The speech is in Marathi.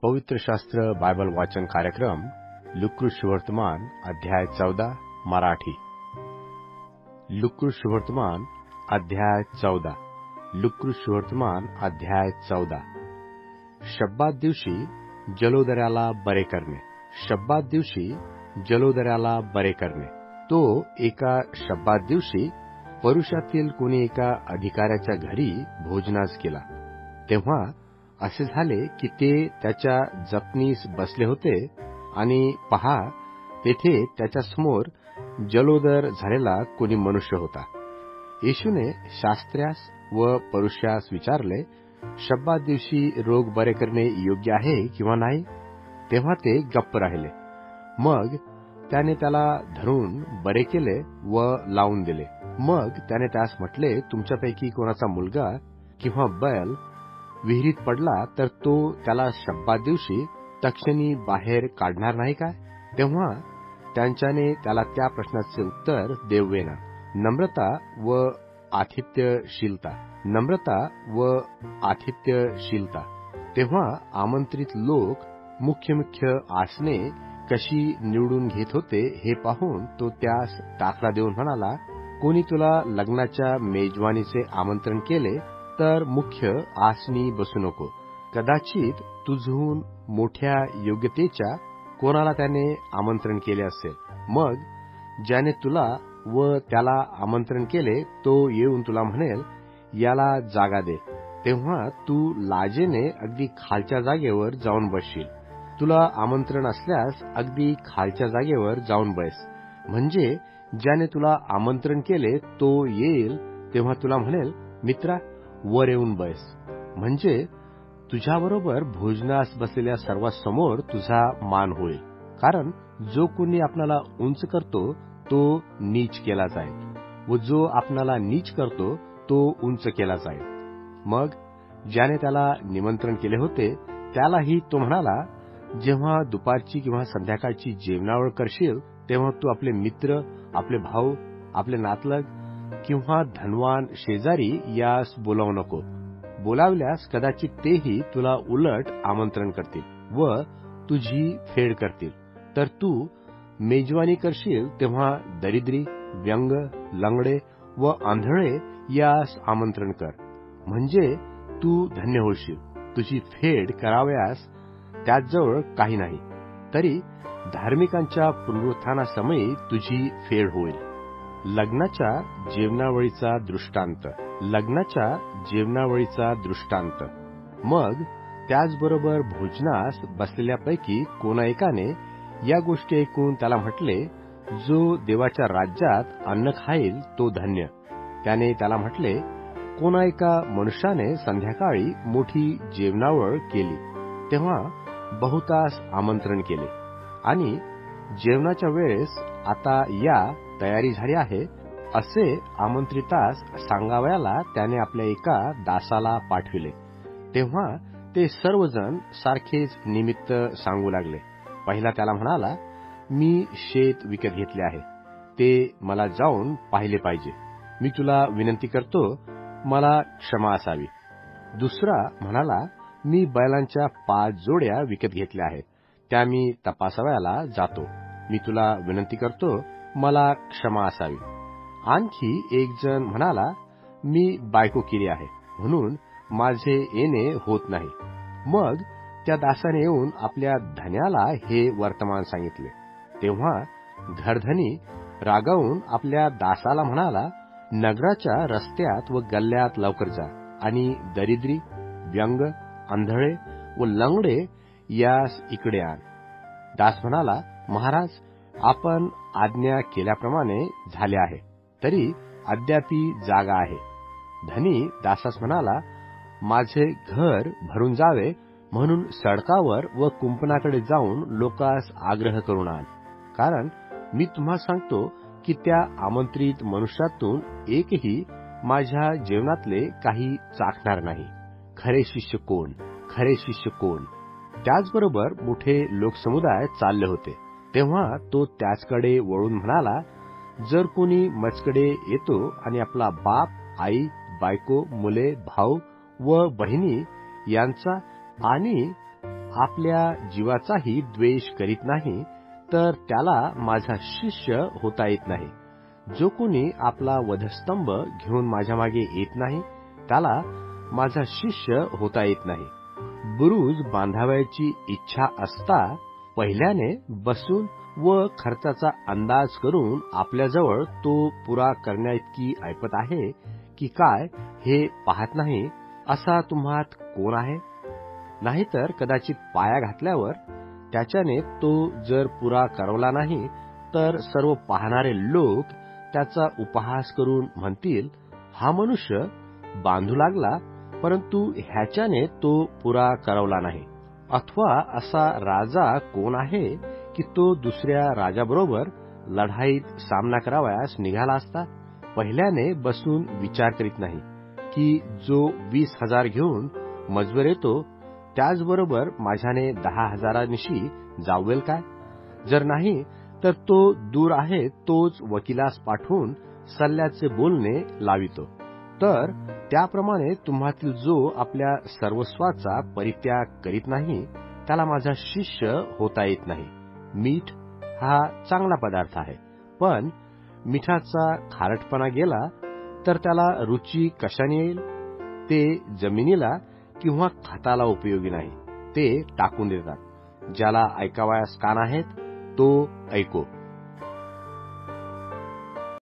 पवित्र शास्त्र बायबल वाचन कार्यक्रम लुक्कू शुभवर्तमान अध्याय 14 मराठी। लुक्कू शुभवर्तमान अध्याय 14। लुक्कू शुभवर्तमान अध्याय 14। शब्बात दिवशी जलोदराला बरे करणे। शब्बात दिवशी जलोदराला बरे करणे। तो एका शब्बात दिवशी परुषातील कोणी एका अधिकाऱ्याच्या घरी भोजनास गेला। तेव्हा असे झाले की ते त्याच्या जपनीस बसले होते आणि पहा, तेथे त्याच्यासमोर जलोदर झालेला कोणी मनुष्य होता। येशूने शास्त्र्यास व परुषास विचारले, शब्बात दिवशी रोग बरे करणे योग्य आहे किंवा नाही? तेव्हा ते गप्प राहिले। मग त्याने त्याला धरून बरे केले व लावून दिले। मग त्याने त्यास म्हटले, तुमच्यापैकी कोणाचा मुलगा किंवा बैल विहिरीत पडला तर तो त्याला शब्बात दिवशी तक्षणी बाहेर काढणार नाही काय? तेव्हा त्यांच्याने त्याला त्या प्रश्नाचे उत्तर देवेना। नम्रता व आतिथ्यशीलता। नम्रता व आतिथ्यशीलता। तेव्हा आमंत्रित लोक मुख्य आसने कशी निवडून घेत होते हे पाहून तो त्यास दाखला देऊन म्हणाला, कोणी तुला लग्नाच्या मेजवानीचे आमंत्रण केले तर मुख्य आसनी बसू नको। कदाचित तुझून मोठ्या योग्यतेच्या कोणाला त्याने आमंत्रण केले असेल। मग ज्याने तुला व त्याला आमंत्रण केले तो येऊन तुला म्हणेल, याला जागा दे। तेव्हा तू लाजेने अगदी खालच्या जागेवर जाऊन बसशील। तुला आमंत्रण असल्यास अगदी खालच्या जागेवर जाऊन बस, म्हणजे ज्याने तुला आमंत्रण केले तो येईल तेव्हा तुला म्हणेल, मित्रा वर येऊन बस, म्हणजे तुझ्याबरोबर भोजनास बसलेल्या सर्वांसमोर तुझा मान होईल। कारण जो कोणी आपणाला उंच करतो तो नीच केला जाईल व जो आपणाला नीच करतो तो उंच केला जाईल। मग ज्याने त्याला निमंत्रण केले होते त्यालाही तो म्हणाला, जेव्हा दुपारची किंवा संध्याकाळची जेवणावळ करशील तेव्हा तू आपले मित्र, आपले भाऊ, आपले नातलग किंवा धनवान शेजारी यास बोलावू नको। बोलावल्यास कदाचित तेही तुला उलट आमंत्रण करतील व तुझी फेड करतील। तर तू मेजवानी करशील तेव्हा दरिद्री, व्यंग, लंगडे व आंधळे यास आमंत्रण कर, म्हणजे तू धन्य होशील। तुझी फेड करावयास त्याजवळ काही नाही, तरी धार्मिकांच्या पुनरुत्थानासमयी तुझी फेड होईल। लग्नाच्या जेवणावळीचा दृष्टांत। लग्नाच्या जेवणावळीचा दृष्टांत। मग त्याचबरोबर भोजनास बसलेल्यापैकी कोणा एकाने या गोष्टी ऐकून त्याला म्हटले, जो देवाच्या राज्यात अन्न खाईल तो धन्य। त्याने त्याला म्हटले, कोणा एका मनुष्याने संध्याकाळी मोठी जेवणावळ केली, तेव्हा बहुतास आमंत्रण केले आणि जेवणाच्या वेळेस आता या तयारी झाली आहे असे आमंत्रितास सांगावयाला त्याने आपल्या एका दासाला पाठविले। तेव्हा ते सर्वजण सारखेच निमित्त सांगू लागले। पहिला त्याला म्हणाला, मी शेत विकत घेतले आहे, ते मला जाऊन पाहिले पाहिजे। मी तुला विनंती करतो, मला क्षमा असावी। दुसरा म्हणाला, मी बैलांच्या 5 जोड्या विकत घेतल्या आहेत, त्या मी तपासावयाला जातो। मी तुला विनंती करतो, मला क्षमा असावी। आणखी एक जण म्हणाला, मी बायको केली आहे म्हणून माझे येणे होत नाही। मग त्या दासाने येऊन आपल्या धन्याला हे वर्तमान सांगितले। तेव्हा घरधनी रागावून आपल्या दासाला म्हणाला, नगराच्या रस्त्यात व गल्ल्यात लवकर जा आणि दरिद्री, व्यंग, आंधळे व लंगडे यास इकडे आण। दास म्हणाला, महाराज, आपण आज्ञा केल्याप्रमाणे झाले आहे, तरी अद्यापि जागा आहे। धनी दासास म्हणाला, माझे घर भरून जावे म्हणून सडकावर व कुंपणाकडे जाऊन लोकास आग्रह करून आण। कारण मी तुम्हा सांगतो की त्या आमंत्रित मनुष्यातून एकही माझ्या जेवणातले काही चाखणार नाही। खरे शिष्य कोण? खरे शिष्य कोण? त्याचबरोबर मोठे लोकसमुदाय चालले होते। तेव्हा तो त्याचकडे वळून म्हणाला, जर कोणी मजकडे येतो आणि आपला बाप, आई, बायको, मुले, भाऊ व बहिणी यांचा आणि आपल्या जीवाचाही द्वेष करीत नाही, तर त्याला माझा शिष्य होता येत नाही. जो कोणी आपला वधस्तंभ घेऊन माझ्या मागे येत नाही, त्याला माझा शिष्य होता येत नाही. बुरुज बांधावयाची इच्छा असता पहिल्याने बसून व खर्चाचा अंदाज करून आपल्याजवळ तो पुरा करण्याइतकी ऐपत आहे की काय हे पाहत नाही, असा तुम्हात कोण आहे? नाहीतर कदाचित पाया घातल्यावर त्याच्याने तो जर पुरा करवला नाही, तर सर्व पाहणारे लोक त्याचा उपहास करून म्हणतील, हा मनुष्य बांधू लागला, परंतु ह्याच्याने तो पुरा करवला नाही. अथवा असा राजा कोण आहे की तो दुसऱ्या राजाबरोबर लढाईत सामना करावयास निघाला असता? पहिल्याने बसून विचार करीत नाही की जो 20,000 घेऊन मजवर येतो, त्याचबरोबर माझ्याने 10,000 जावेल काय? जर नाही, तर तो दूर आहे तोच वकिलास पाठवून सल्ल्याचे बोलणे लावितो. तर त्याप्रमाणे तुम्हातील जो आपल्या सर्वस्वाचा परित्याग करीत नाही, त्याला माझा शिष्य होता येत नाही. मीठ हा चांगला पदार्थ आहे, पण मिठाचा खारटपणा गेला तर त्याला रुची कशाने येईल? ते जमिनीला किंवा खताला उपयोगी नाही, ते टाकून देतात. ज्याला ऐकावयास कान आहेत तो ऐको.